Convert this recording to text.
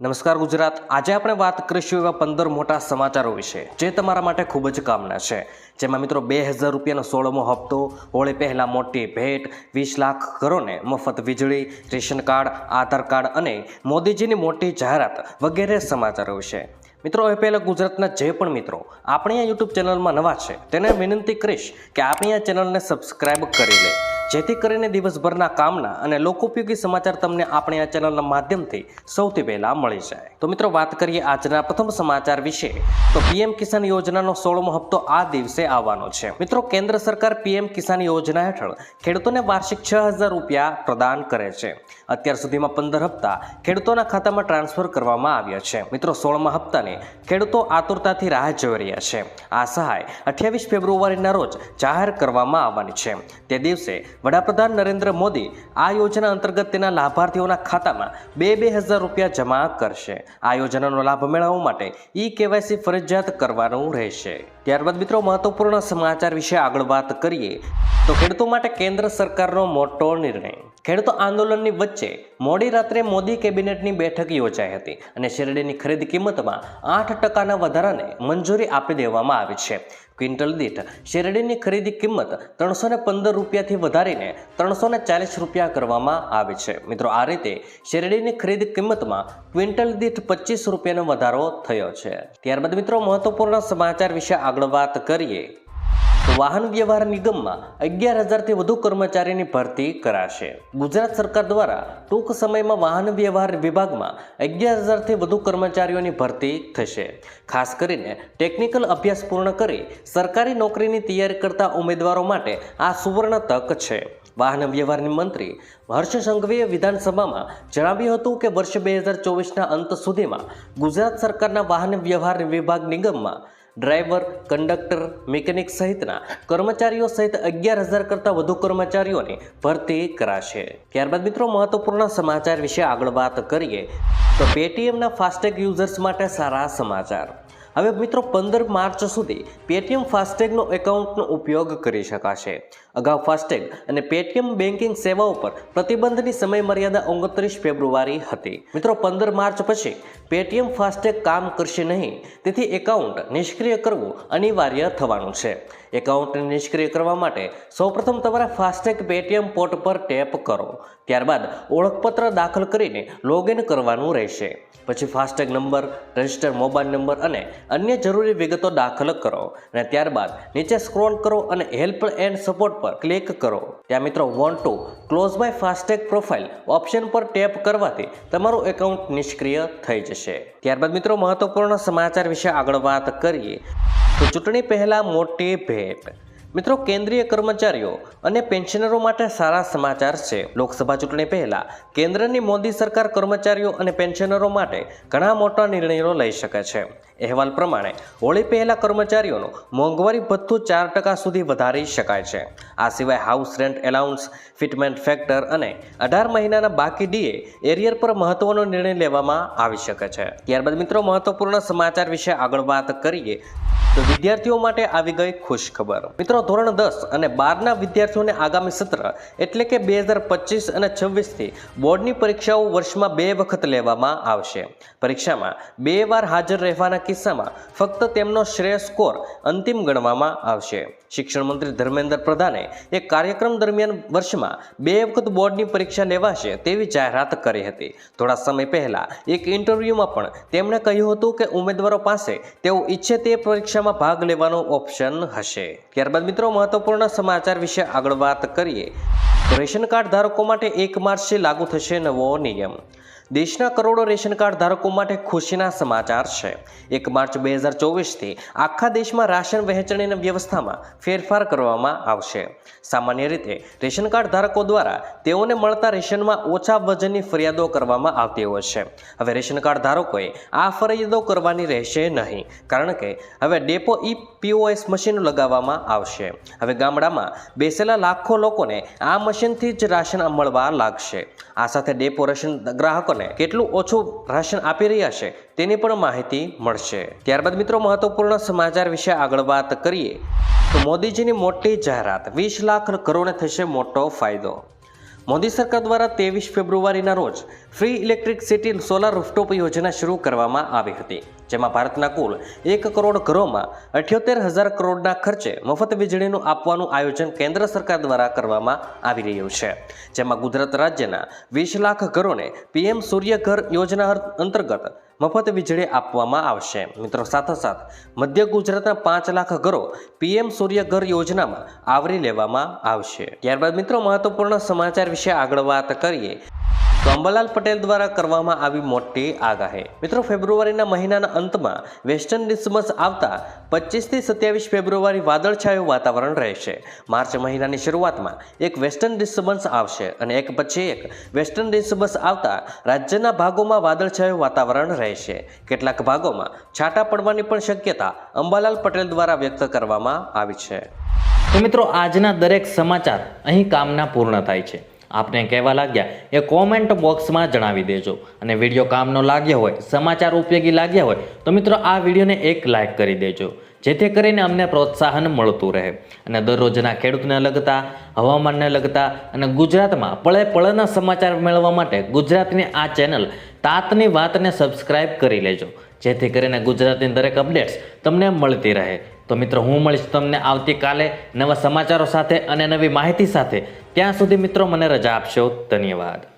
નમસ્કાર ગુજરાત। આજે આપણે વાત કરીશું એવા 15 મોટા સમાચારો વિશે જે તમારા માટે ખૂબ જ કામના છે। જેમાં મિત્રો 2000 રૂપિયાનો 16મો હપ્તો, હોળી પહેલા મોટી ભેટ, 20 લાખ ઘરોને મફત વીજળી, રેશન કાર્ડ, આધાર કાર્ડ અને મોદીજીની મોટી જાહેરાત વગેરે સમાચારો વિશે। મિત્રો એ પહેલાં ગુજરાતના જે પણ મિત્રો આપણી આ યુટ્યુબ ચેનલમાં નવા છે તેને વિનંતી કરીશ કે આપણી આ ચેનલને સબસ્ક્રાઈબ કરી લે, જેથી કરીને દિવસભરના કામના અને લોકોપયોગી સમાચાર તમને આપણી આ ચેનલના માધ્યમથી સૌથી પહેલા મળી જાય। તો મિત્રો વાત કરીએ આજના પ્રથમ સમાચાર વિશે, તો પીએમ કિસાન યોજનાનો 16મો હપ્તો આ દિવસે આવવાનો છે। મિત્રો કેન્દ્ર સરકાર પીએમ કિસાન યોજના હેઠળ ખેડૂતોને વાર્ષિક 6000 રૂપિયા પ્રદાન કરે છે। અત્યાર સુધીમાં 15 હપ્તા ખેડૂતોના ખાતામાં ટ્રાન્સફર કરવામાં આવ્યા છે। મિત્રો 16મા હપ્તાને ખેડૂતો આતુરતાથી રાહ જોઈ રહ્યા છે। આ સહાય 28 ફેબ્રુઆરીના રોજ જાહેર કરવામાં આવવાની છે। તે દિવસે વડાપ્રધાન નરેન્દ્ર મોદી આ યોજના અંતર્ગત તેના લાભાર્થીઓના ખાતામાં 2000 રૂપિયા જમા કરશે। આ યોજનાનો લાભ મેળવવા માટે કેવાયસી ફરજિયાત કરવાનું રહેશે। ત્યારબાદ મિત્રો મહત્વપૂર્ણ સમાચાર વિશે આગળ વાત કરીએ, તો ખેડૂતો માટે કેન્દ્ર સરકારનો મોટો નિર્ણય। ખેડૂતો આંદોલનની વચ્ચે મોડી રાત્રે મોદી કેબિનેટની બેઠક યોજાઈ હતી અને શેરડીની ખરીદ કિંમતમાં 8% વધારાને મંજૂરી આપી દેવામાં આવી છે। ક્વિન્ટલ દીઠ શેરડીની ખરીદી કિંમત 315 રૂપિયાથી વધારીને 340 રૂપિયા કરવામાં આવી છે। મિત્રો આ રીતે શેરડીની ખરીદ કિંમતમાં ક્વિન્ટલ દીઠ 25 રૂપિયાનો વધારો થયો છે। ત્યારબાદ મિત્રો મહત્વપૂર્ણ સમાચાર વિશે આગળ વાત કરીએ, તો વાહન વ્યવહાર નિગમમાં 11000થી વધુ કર્મચારીની ભરતી કરાશે। ગુજરાત સરકાર દ્વારા ટૂંક સમયમાં વાહન વ્યવહાર વિભાગમાં 11000થી વધુ કર્મચારીઓની ભરતી થશે। ખાસ કરીને ટેકનિકલ અભ્યાસ પૂર્ણ કરી સરકારી નોકરીની તૈયારી કરતા ઉમેદવારો માટે આ સુવર્ણ તક છે। વાહન વ્યવહારની મંત્રી હર્ષ સંઘવીએ વિધાનસભામાં જણાવ્યું હતું કે વર્ષ 2024ના અંત સુધીમાં ગુજરાત સરકારના વાહન વ્યવહાર વિભાગ નિગમમાં ડ્રાઈવર, કંડક્ટર, મિકેનિક સહિતના કર્મચારીઓ સહિત 11000 કરતાં વધુ કર્મચારીઓની ભરતી કરાશે। ત્યારબાદ મિત્રો મહત્વપૂર્ણ સમાચાર વિશે આગળ વાત કરીએ, તો પેટીએમના ફાસ્ટેગ યુઝર્સ માટે સારા સમાચાર। હવે મિત્રો 15 માર્ચ સુધી પેટીએમ ફાસ્ટેગનો એકાઉન્ટનો ઉપયોગ કરી શકાશે। અગાઉ ફાસ્ટેગ અને પેટીએમ બેન્કિંગ સેવાઓ પર પ્રતિબંધની સમય મર્યાદા 29 ફેબ્રુઆરી હતી। મિત્રો 15 માર્ચ પછી પેટીએમ ફાસ્ટેગ કામ કરશે નહીં, તેથી એકાઉન્ટ નિષ્ક્રિય કરવું અનિવાર્ય થવાનું છે। એકાઉન્ટને નિષ્ક્રિય કરવા માટે સૌપ્રથમ તમારા ફાસ્ટેગ પેટીએમ પોર્ટ પર ટેપ કરો, ત્યારબાદ ઓળખપત્ર દાખલ કરીને લોગિન કરવાનું રહેશે। પછી FASTag number, register mobile number અને અન્ય જરૂરી વિગતો દાખલ કરો અને ત્યારબાદ નીચે સ્ક્રોલ કરો અને હેલ્પ એન્ડ સપોર્ટ પર ક્લિક કરો। ત્યાં મિત્રો want to close my FASTag profile option પર ટેપ કરવાથી તમારું એકાઉન્ટ નિષ્ક્રિય થઈ જશે। ત્યારબાદ મિત્રો મહત્વપૂર્ણ સમાચાર વિશે આગળ વાત કરીએ, તો ચૂંટણી પહેલા મોટી ભેટ। મિત્રો કેન્દ્રીય કર્મચારીઓ અને પેન્શનરો માટે સારા સમાચાર છે। લોકસભા ચૂંટણી પહેલા કેન્દ્રની મોદી સરકાર કર્મચારીઓ અને પેન્શનરો માટે ઘણા મોટા નિર્ણયો લઈ શકે છે। અહેવાલ પ્રમાણે હોળી પહેલા કર્મચારીઓનું મોંઘવારી ભથ્થું 4% સુધી વધારી શકાય છે। આ સિવાય house rent allowance, fitment factor અને 18 મહિનાના બાકી ડીએ એરિયર પર મહત્વનો નિર્ણય લેવામાં આવી શકે છે। ત્યારબાદ મિત્રો મહત્વપૂર્ણ સમાચાર વિશે આગળ વાત કરીએ, તો વિદ્યાર્થીઓ માટે આવી ગઈ ખુશ ખબર। મિત્રો ધોરણ 10 અને 12ના વિદ્યાર્થીઓને આગામી સત્ર એટલે કે 2025 અને 26થી બોર્ડની પરીક્ષાઓ વર્ષમાં 2 વખત લેવામાં આવશે। પરીક્ષામાં 2 વાર હાજર રહેવાના કિસ્સામાં ફક્ત તેમનો શ્રેય સ્કોર અંતિમ ગણવામાં આવશે। શિક્ષણ મંત્રી ધર્મેન્દ્ર પ્રધાને એક કાર્યક્રમ દરમિયાન વર્ષમાં 2 વખત બોર્ડની પરીક્ષા લેવાશે તેવી જાહેરાત કરી હતી। થોડા સમય પહેલા એક ઇન્ટરવ્યુમાં પણ તેમણે કહ્યું હતું કે ઉમેદવારો પાસે તેઓ ઈચ્છે તે પરીક્ષામાં ભાગ લેવાનો ઓપ્શન હશે। ત્યારબાદ મિત્રો મહત્વપૂર્ણ સમાચાર વિશે આગળ વાત કરીએ, તો રેશન કાર્ડ ધારકો માટે 1 માર્ચથી લાગુ થશે નવો નિયમ। દેશના કરોડો રેશન કાર્ડ ધારકો માટે ખુશીના સમાચાર છે। 1 માર્ચ 2024થી આખા દેશમાં રાશન વહેંચણીની વ્યવસ્થામાં ફેરફાર કરવામાં આવશે। સામાન્ય રીતે રેશન કાર્ડ ધારકો દ્વારા તેઓને મળતા રેશનમાં ઓછા વજનની ફરિયાદો કરવામાં આવતી હોય છે। હવે રેશન કાર્ડ ધારકોએ આ ફરિયાદો કરવાની રહેશે નહીં, કારણ કે હવે ડેપો POS મશીન લગાવવામાં આવશે। હવે ગામડામાં બેસેલા લાખો લોકોને આ મશીનથી જ રાશન મળવા લાગશે। આ સાથે ડેપો રેશન ગ્રાહકોને કેટલું ઓછું રાશન આપી રહ્યા છે તેની પણ માહિતી મળશે। ત્યારબાદ મિત્રો મહત્વપૂર્ણ સમાચાર વિશે આગળ વાત કરીએ, તો મોદીજીની મોટી જાહેરાત, 20 લાખ ઘરોને થશે મોટો ફાયદો। મોદી સરકાર દ્વારા 23 ફેબ્રુઆરીના રોજ ફ્રી ઇલેક્ટ્રિસિટી સોલાર રૂફટોપ યોજના શરૂ કરવામાં આવી હતી, જેમાં ભારતના કુલ 1 કરોડ ઘરોમાં 78,000 કરોડના ખર્ચે મફત વીજળીનું આપવાનું આયોજન કેન્દ્ર સરકાર દ્વારા કરવામાં આવી રહ્યું છે, જેમાં ગુજરાત રાજ્યના 20 લાખ ઘરોને પીએમ સૂર્ય ઘર યોજના અંતર્ગત મફત વીજળી આપવામાં આવશે. મિત્રો, સાથોસાથ મધ્ય ગુજરાતના 5 લાખ ઘરો પીએમ સૂર્ય ઘર યોજનામાં આવરી લેવામાં આવશે. ત્યારબાદ મિત્રો મહત્વપૂર્ણ સમાચાર વિશે આગળ વાત કરીએ તો અંબાલાલ પટેલ દ્વારા કરવામાં આવી મોટી આગાહી. મિત્રો, ફેબ્રુઆરીના મહિનાના અંતમાં વેસ્ટર્ન ડિસ્ટર્બન્સ આવતા 25 થી 27 ફેબ્રુઆરી વાદળછાયું વાતાવરણ રહેશે. માર્ચ મહિનાની શરૂઆતમાં એક વેસ્ટર્ન ડિસ્ટર્બન્સ આવશે અને એક પછી એક વેસ્ટર્ન ડિસ્ટર્બન્સ આવતા રાજ્યના ભાગોમાં વાદળછાયું વાતાવરણ રહેશે. કેટલાક ભાગોમાં છાંટા પડવાની પણ શક્યતા અંબાલાલ પટેલ દ્વારા વ્યક્ત કરવામાં આવી છે. તો મિત્રો, આજના દરેક સમાચાર અહીં કામના પૂર્ણ થાય છે. આપને કહેવા લાગ્યા એ કોમેન્ટ બોક્સમાં જણાવી દેજો, અને વિડીયો કામનો લાગ્યો હોય, સમાચાર ઉપયોગી લાગ્યા હોય તો મિત્રો આ વિડીયોને એક લાઇક કરી દેજો, જેથી કરીને અમને પ્રોત્સાહન મળતું રહે અને દરરોજના ખેડૂતને લગતા, હવામાનને લગતા અને ગુજરાતમાં પળે પળના સમાચાર મેળવવા માટે ગુજરાતની આ ચેનલ તાતની વાતને સબસ્ક્રાઇબ કરી લેજો, જેથી કરીને ગુજરાતની દરેક અપડેટ્સ તમને મળતી રહે. તો મિત્રો, હું મળીશ તમને આવતીકાલે નવા સમાચારો સાથે અને નવી માહિતી સાથે. ત્યાં સુધી મિત્રો મને રજા આપશો. ધન્યવાદ.